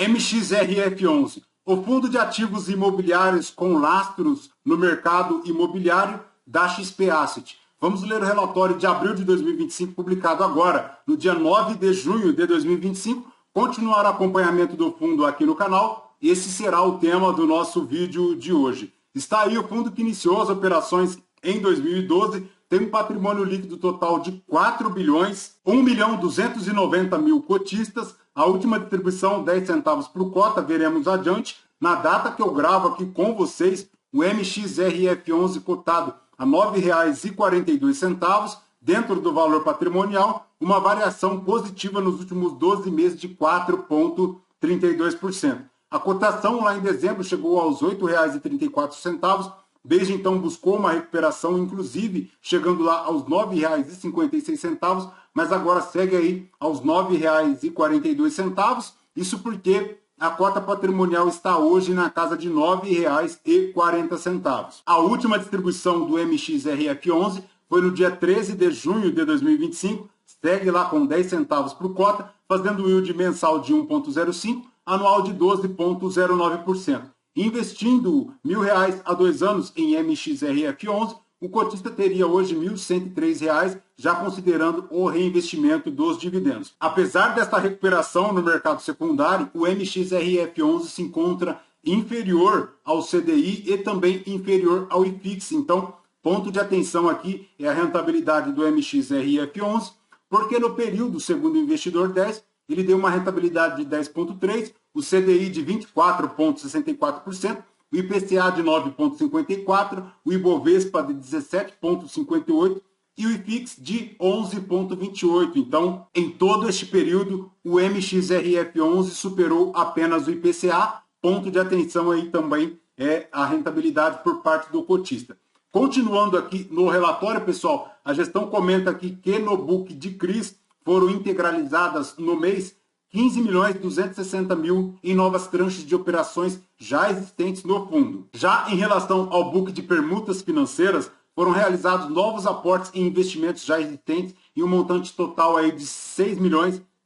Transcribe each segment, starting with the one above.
MXRF11, o fundo de ativos imobiliários com lastros no mercado imobiliário da XP Asset. Vamos ler o relatório de abril de 2025, publicado agora, no dia 9 de junho de 2025. Continuar o acompanhamento do fundo aqui no canal. Esse será o tema do nosso vídeo de hoje. Está aí o fundo que iniciou as operações em 2012, tem um patrimônio líquido total de 4 bilhões, 1.290.000 cotistas, a última distribuição 10 centavos por cota, veremos adiante. Na data que eu gravo aqui com vocês, o MXRF11 cotado a R$ 9,42, dentro do valor patrimonial, uma variação positiva nos últimos 12 meses de 4,32%. A cotação lá em dezembro chegou aos R$ 8,34, desde então buscou uma recuperação, inclusive chegando lá aos R$ 9,56, mas agora segue aí aos R$ 9,42, isso porque a cota patrimonial está hoje na casa de R$ 9,40. A última distribuição do MXRF11 foi no dia 13 de junho de 2025, segue lá com 10 centavos por cota, fazendo yield mensal de 1,05, anual de 12,09%. Investindo R$ 1.000 a 2 anos em MXRF11, o cotista teria hoje R$ 1.103, já considerando o reinvestimento dos dividendos. Apesar desta recuperação no mercado secundário, o MXRF11 se encontra inferior ao CDI e também inferior ao IFIX. Então, ponto de atenção aqui é a rentabilidade do MXRF11, porque no período, segundo o investidor 10, ele deu uma rentabilidade de 10,3%, o CDI de 24,64%, o IPCA de 9,54%, o Ibovespa de 17,58% e o IFIX de 11,28%. Então, em todo este período, o MXRF11 superou apenas o IPCA. Ponto de atenção aí também é a rentabilidade por parte do cotista. Continuando aqui no relatório, pessoal, a gestão comenta aqui que no book de CRIs foram integralizadas no mês 15.260.000 em novas tranches de operações já existentes no fundo. Já em relação ao book de permutas financeiras, foram realizados novos aportes em investimentos já existentes em um montante total aí de R$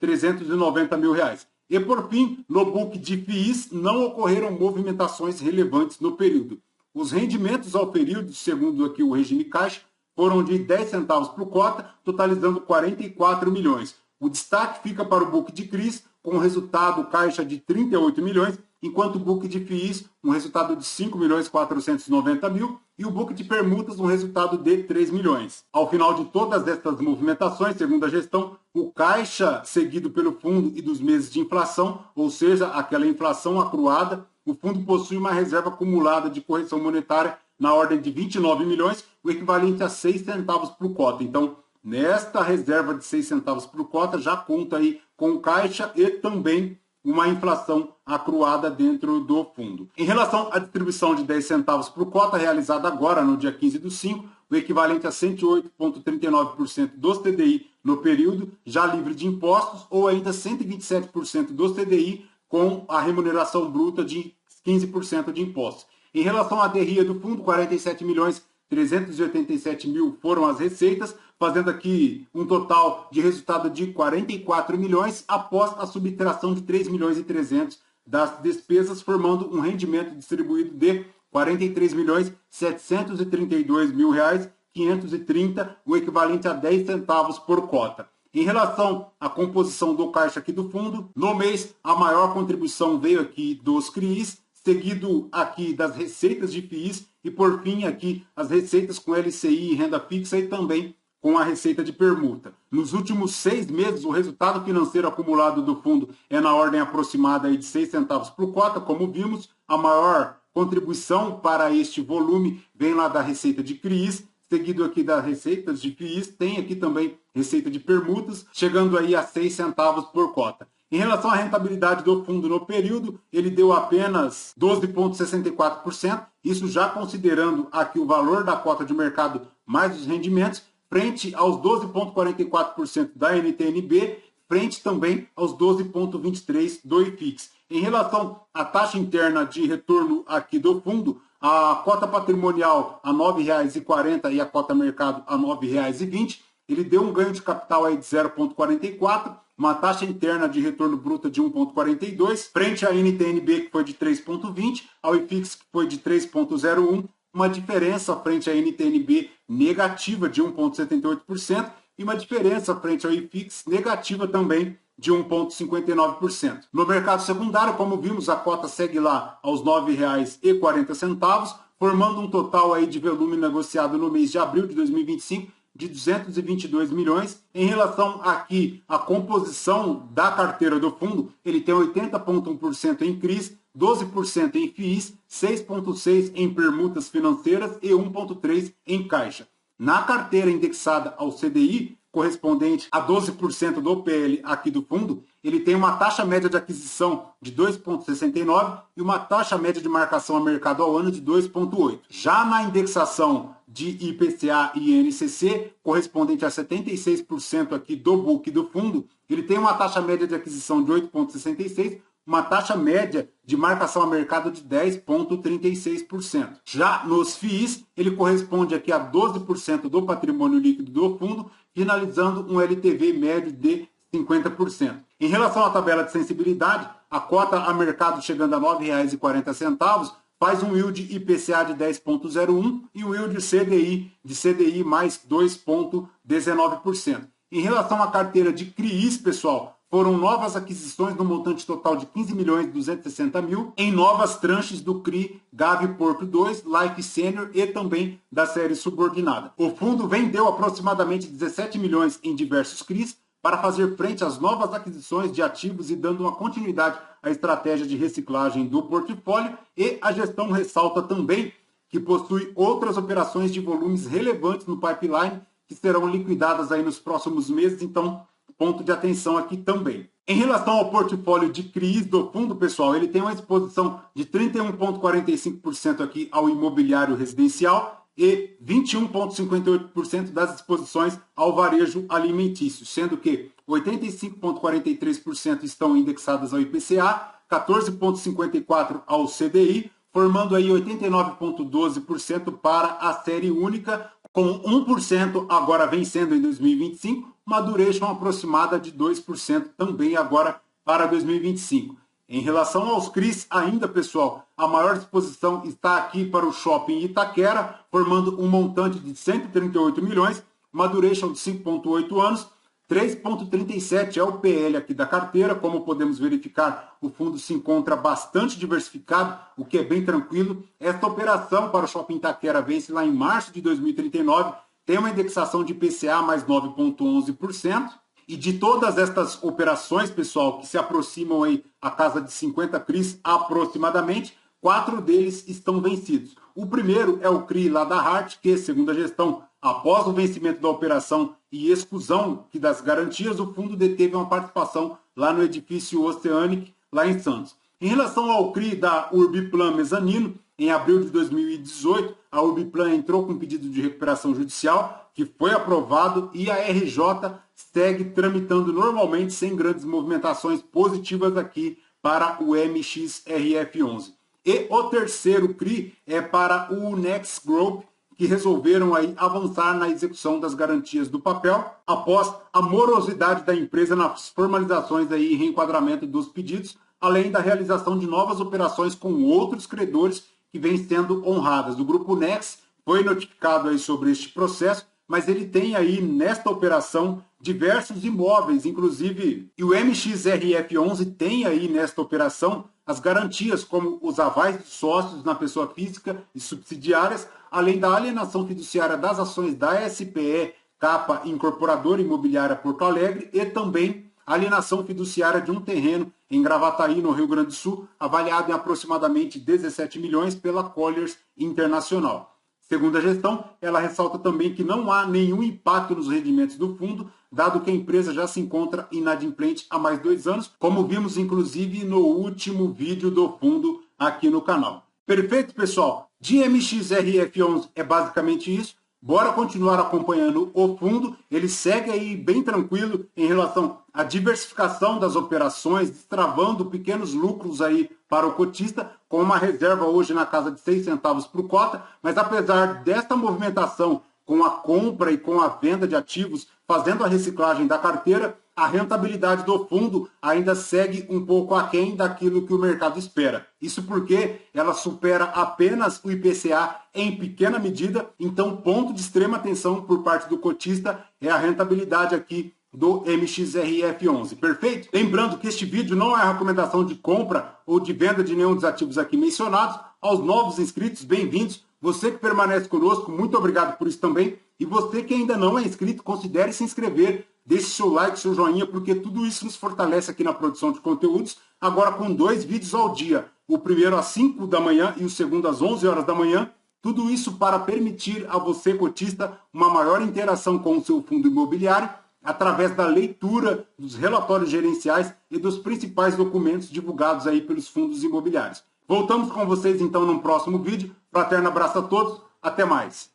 6.390.000. E por fim, no book de FIIs não ocorreram movimentações relevantes no período. Os rendimentos ao período, segundo aqui o regime caixa, foram de 10 centavos por cota, totalizando 44 milhões. O destaque fica para o book de CRIs, com um resultado caixa de 38 milhões, enquanto o book de FIIs, um resultado de 5.490.000, e o book de permutas, um resultado de 3 milhões. Ao final de todas estas movimentações, segundo a gestão, o caixa seguido pelo fundo e dos meses de inflação, ou seja, aquela inflação acruada, o fundo possui uma reserva acumulada de correção monetária na ordem de 29 milhões, o equivalente a 6 centavos por cota. Então, nesta reserva de 6 centavos por cota, já conta aí com caixa e também uma inflação acruada dentro do fundo. Em relação à distribuição de 10 centavos por cota, realizada agora no dia 15/5, o equivalente a 108,39% dos TDI no período, já livre de impostos, ou ainda 127% dos TDI com a remuneração bruta de 15% de impostos. Em relação à DRIA do fundo, 47.387.000 foram as receitas, fazendo aqui um total de resultado de 44 milhões após a subtração de 3.300.000 das despesas, formando um rendimento distribuído de 43.732.530, o equivalente a 10 centavos por cota. Em relação à composição do caixa aqui do fundo, no mês a maior contribuição veio aqui dos CRIs, seguido aqui das receitas de FIIs e por fim aqui as receitas com LCI e renda fixa e também com a receita de permuta. Nos últimos 6 meses, o resultado financeiro acumulado do fundo é na ordem aproximada aí de 6 centavos por cota, como vimos. A maior contribuição para este volume vem lá da receita de CRIs, seguido aqui das receitas de FIIs, tem aqui também receita de permutas, chegando aí a 6 centavos por cota. Em relação à rentabilidade do fundo no período, ele deu apenas 12,64%, isso já considerando aqui o valor da cota de mercado mais os rendimentos, frente aos 12,44% da NTN-B, frente também aos 12,23% do IFIX. Em relação à taxa interna de retorno aqui do fundo, a cota patrimonial a R$ 9,40 e a cota mercado a R$ 9,20, ele deu um ganho de capital aí de 0,44, uma taxa interna de retorno bruta de 1,42, frente à NTN-B, que foi de 3,20, ao IFIX, que foi de 3,01, uma diferença frente à NTN-B negativa de 1,78% e uma diferença frente ao IFIX negativa também de 1,59%. No mercado secundário, como vimos, a cota segue lá aos R$ 9,40, formando um total aí de volume negociado no mês de abril de 2025 de 222 milhões. Em relação aqui à composição da carteira do fundo, ele tem 80,1% em CRIs, 12% em FIIs, 6,6% em permutas financeiras e 1,3% em caixa. Na carteira indexada ao CDI, correspondente a 12% do PL aqui do fundo, ele tem uma taxa média de aquisição de 2,69 e uma taxa média de marcação a mercado ao ano de 2,8. Já na indexação de IPCA e INCC, correspondente a 76% aqui do book do fundo, ele tem uma taxa média de aquisição de 8,66, uma taxa média de marcação a mercado de 10,36%. Já nos FIIs, ele corresponde aqui a 12% do patrimônio líquido do fundo, finalizando um LTV médio de 50%. Em relação à tabela de sensibilidade, a cota a mercado chegando a R$ 9,40 faz um yield IPCA de 10,01 e um yield de CDI mais 2,19%. Em relação à carteira de CRIs, pessoal, foram novas aquisições no montante total de 15.260.000 em novas tranches do CRI Gavi Porto 2, Life Senior e também da série subordinada. O fundo vendeu aproximadamente 17 milhões em diversos CRIs para fazer frente às novas aquisições de ativos e dando uma continuidade à estratégia de reciclagem do portfólio, e a gestão ressalta também que possui outras operações de volumes relevantes no pipeline que serão liquidadas aí nos próximos meses, então ponto de atenção aqui também. Em relação ao portfólio de CRIs do fundo, pessoal, ele tem uma exposição de 31,45% aqui ao imobiliário residencial e 21,58% das exposições ao varejo alimentício, sendo que 85,43% estão indexadas ao IPCA, 14,54% ao CDI, formando aí 89,12% para a série única, com 1% agora vencendo em 2025, uma duration aproximada de 2% também agora para 2025. Em relação aos CRIs ainda, pessoal, a maior exposição está aqui para o Shopping Itaquera, formando um montante de 138 milhões, uma duration de 5,8 anos, 3,37 é o PL aqui da carteira. Como podemos verificar, o fundo se encontra bastante diversificado, o que é bem tranquilo. Esta operação para o Shopping Itaquera vence lá em março de 2039, tem uma indexação de IPCA mais 9,11%. E de todas estas operações, pessoal, que se aproximam aí a casa de 50 CRIs aproximadamente, 4 deles estão vencidos. O primeiro é o CRI lá da Hart, que, segundo a gestão, após o vencimento da operação e exclusão das garantias, o fundo deteve uma participação lá no edifício Oceanic, lá em Santos. Em relação ao CRI da Urbiplan Mezanino, em abril de 2018, a Urbiplan entrou com pedido de recuperação judicial, que foi aprovado, e a RJ segue tramitando normalmente, sem grandes movimentações positivas aqui para o MXRF11. E o terceiro CRI é para o Next Group, que resolveram aí avançar na execução das garantias do papel, após a morosidade da empresa nas formalizações aí e reenquadramento dos pedidos, além da realização de novas operações com outros credores que vêm sendo honradas. O Grupo Next foi notificado aí sobre este processo, mas ele tem aí nesta operação diversos imóveis, inclusive, e o MXRF11 tem aí nesta operação as garantias, como os avais de sócios na pessoa física e subsidiárias, além da alienação fiduciária das ações da SPE Capa Incorporadora Imobiliária Porto Alegre e também alienação fiduciária de um terreno em Gravataí, no Rio Grande do Sul, avaliado em aproximadamente 17 milhões pela Colliers Internacional. Segundo a gestão, ela ressalta também que não há nenhum impacto nos rendimentos do fundo, dado que a empresa já se encontra inadimplente há mais 2 anos, como vimos inclusive no último vídeo do fundo aqui no canal. Perfeito, pessoal? De MXRF11 é basicamente isso. Bora continuar acompanhando o fundo. Ele segue aí bem tranquilo em relação à diversificação das operações, destravando pequenos lucros aí para o cotista, com uma reserva hoje na casa de 6 centavos por cota. Mas apesar desta movimentação com a compra e com a venda de ativos, fazendo a reciclagem da carteira, a rentabilidade do fundo ainda segue um pouco aquém daquilo que o mercado espera. Isso porque ela supera apenas o IPCA em pequena medida, então ponto de extrema atenção por parte do cotista é a rentabilidade aqui do MXRF11, perfeito? Lembrando que este vídeo não é a recomendação de compra ou de venda de nenhum dos ativos aqui mencionados. Aos novos inscritos, bem-vindos. Você que permanece conosco, muito obrigado por isso também. E você que ainda não é inscrito, considere se inscrever, deixe seu like, seu joinha, porque tudo isso nos fortalece aqui na produção de conteúdos, agora com 2 vídeos ao dia. O primeiro às 5 da manhã e o segundo às 11 horas da manhã. Tudo isso para permitir a você, cotista, uma maior interação com o seu fundo imobiliário, através da leitura dos relatórios gerenciais e dos principais documentos divulgados aí pelos fundos imobiliários. Voltamos com vocês então num próximo vídeo. Fraterno abraço a todos, até mais.